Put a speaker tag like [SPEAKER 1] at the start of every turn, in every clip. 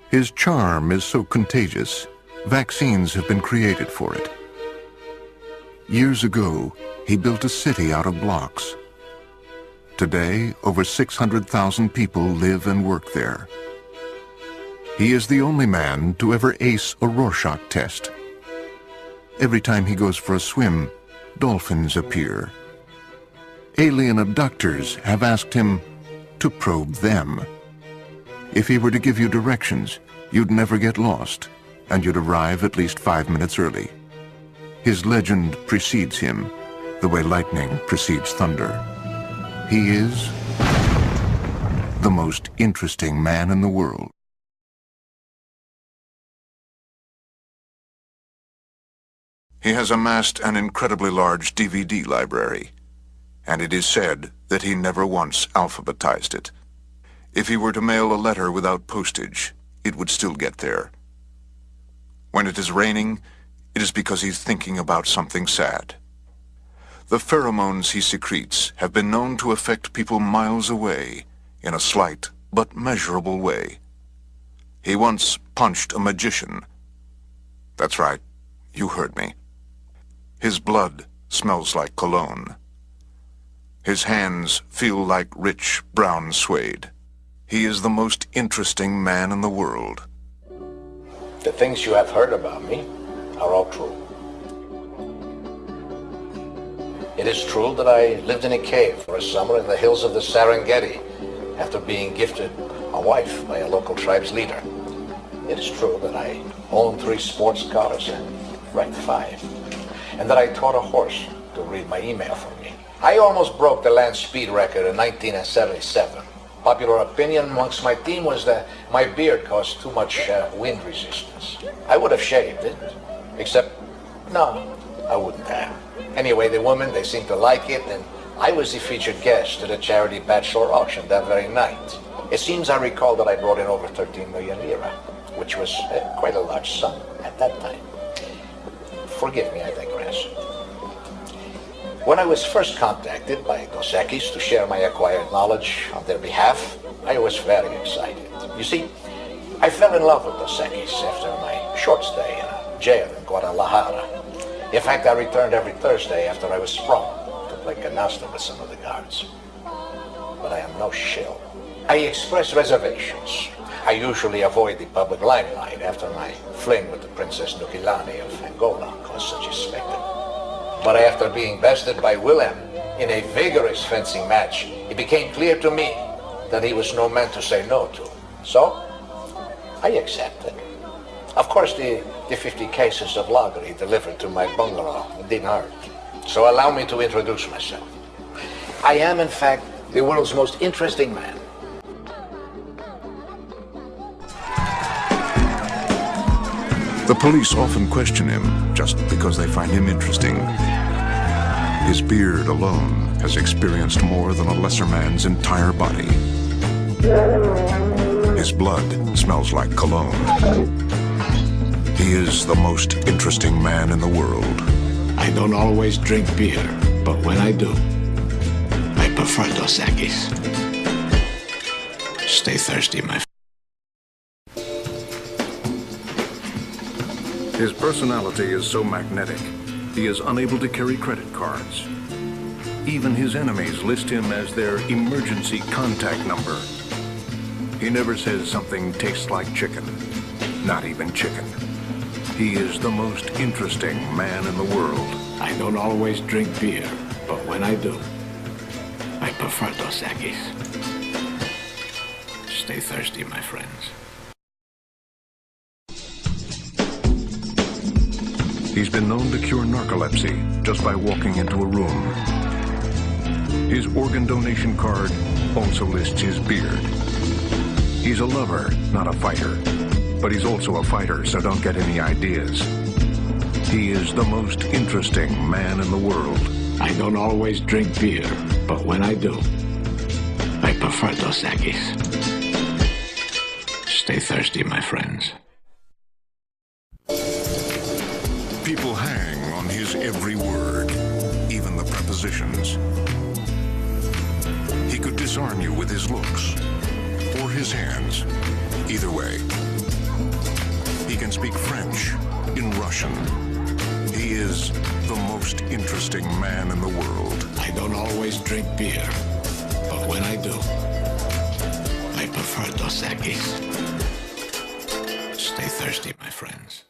[SPEAKER 1] His charm is so contagious, vaccines have been created for it. Years ago, he built a city out of blocks. Today, over 600,000 people live and work there. He is the only man to ever ace a Rorschach test. Every time he goes for a swim, dolphins appear. Alien abductors have asked him to probe them. If he were to give you directions, you'd never get lost, and you'd arrive at least 5 minutes early. His legend precedes him, the way lightning precedes thunder. He is the most interesting man in the world. He has amassed an incredibly large DVD library, and it is said that he never once alphabetized it. If he were to mail a letter without postage, it would still get there. When it is raining, it is because he's thinking about something sad. The pheromones he secretes have been known to affect people miles away in a slight but measurable way. He once punched a magician. That's right, you heard me. His blood smells like cologne. His hands feel like rich brown suede. He is the most interesting man in the world.
[SPEAKER 2] The things you have heard about me are all true. It is true that I lived in a cave for a summer in the hills of the Serengeti after being gifted a wife by a local tribe's leader. It is true that I owned 3 sports cars and wrecked 5, and that I taught a horse to read my email for me. I almost broke the land speed record in 1977. Popular opinion amongst my team was that my beard caused too much wind resistance. I would have shaved it, except, no, I wouldn't have. Anyway, the women, they seemed to like it, and I was the featured guest at a charity bachelor auction that very night. It seems I recall that I brought in over 13 million lira, which was quite a large sum at that time. Forgive me, I digress. When I was first contacted by Dos Equis to share my acquired knowledge on their behalf, I was very excited. You see, I fell in love with Dos Equis after my short stay in a jail in Guadalajara. In fact, I returned every Thursday after I was sprung to play canasta with some of the guards. But I am no shill. I express reservations. I usually avoid the public limelight after my fling with the Princess Nukilani of Angola caused such a spectacle. But after being bested by Willem in a vigorous fencing match, it became clear to me that he was no man to say no to. So, I accepted. Of course, the 50 cases of lager he delivered to my bungalow didn't hurt. So allow me to introduce myself. I am, in fact, the world's most interesting man.
[SPEAKER 1] The police often question him just because they find him interesting. His beard alone has experienced more than a lesser man's entire body. His blood smells like cologne. He is the most interesting man in the world.
[SPEAKER 3] I don't always drink beer, but when I do, I prefer Dos Equis. Stay thirsty, my friend.
[SPEAKER 1] His personality is so magnetic, he is unable to carry credit cards. Even his enemies list him as their emergency contact number. He never says something tastes like chicken, not even chicken. He is the most interesting man in the world.
[SPEAKER 3] I don't always drink beer, but when I do, I prefer Dos Equis. Stay thirsty, my friends.
[SPEAKER 1] He's been known to cure narcolepsy just by walking into a room. His organ donation card also lists his beard. He's a lover, not a fighter. But he's also a fighter, so don't get any ideas. He is the most interesting man in the world.
[SPEAKER 3] I don't always drink beer, but when I do, I prefer Dos Equis. Stay thirsty, my friends.
[SPEAKER 1] People hang on his every word, even the prepositions. He could disarm you with his looks or his hands. Either way, He can speak French, in Russian. He is the most interesting man in the world.
[SPEAKER 3] I don't always drink beer, but when I do, I prefer Dos Equis. Stay thirsty, my friends.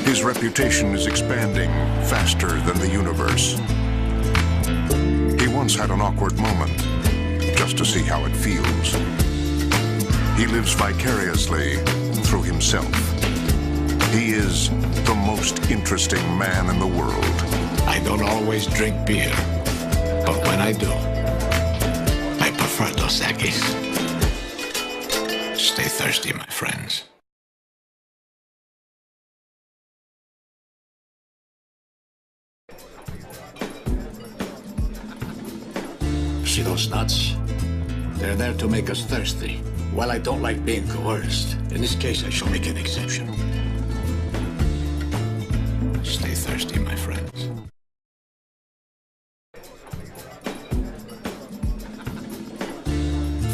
[SPEAKER 1] His reputation is expanding faster than the universe. He once had an awkward moment, just to see how it feels. He lives vicariously through himself. He is the most interesting man in the world.
[SPEAKER 3] I don't always drink beer, but when I do, I prefer Dos Equis. Stay thirsty, my friends. See those nuts? They're there to make us thirsty. While I don't like being coerced, in this case I shall make an exception. Stay thirsty, my friends.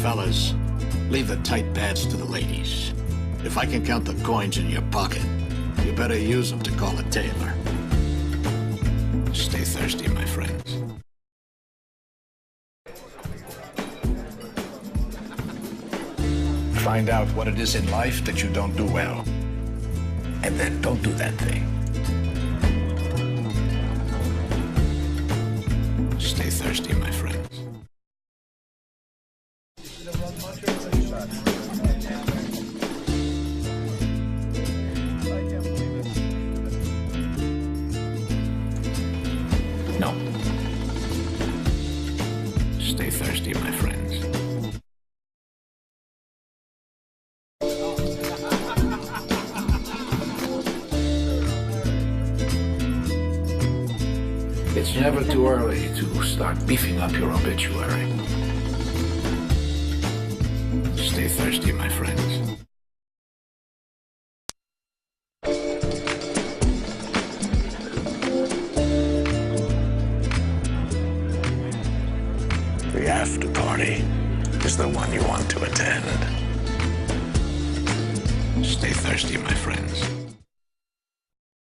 [SPEAKER 3] Fellas, leave the tight pads to the ladies. If I can count the coins in your pocket, you better use them to call a tailor. Stay thirsty, my friends. Find out what it is in life that you don't do well. And then don't do that thing. Stay thirsty, my friends. No. Stay thirsty, my friends. It's never too early to start beefing up your obituary. Stay thirsty, my friends. The after party is the one you want to attend. Stay thirsty, my friends.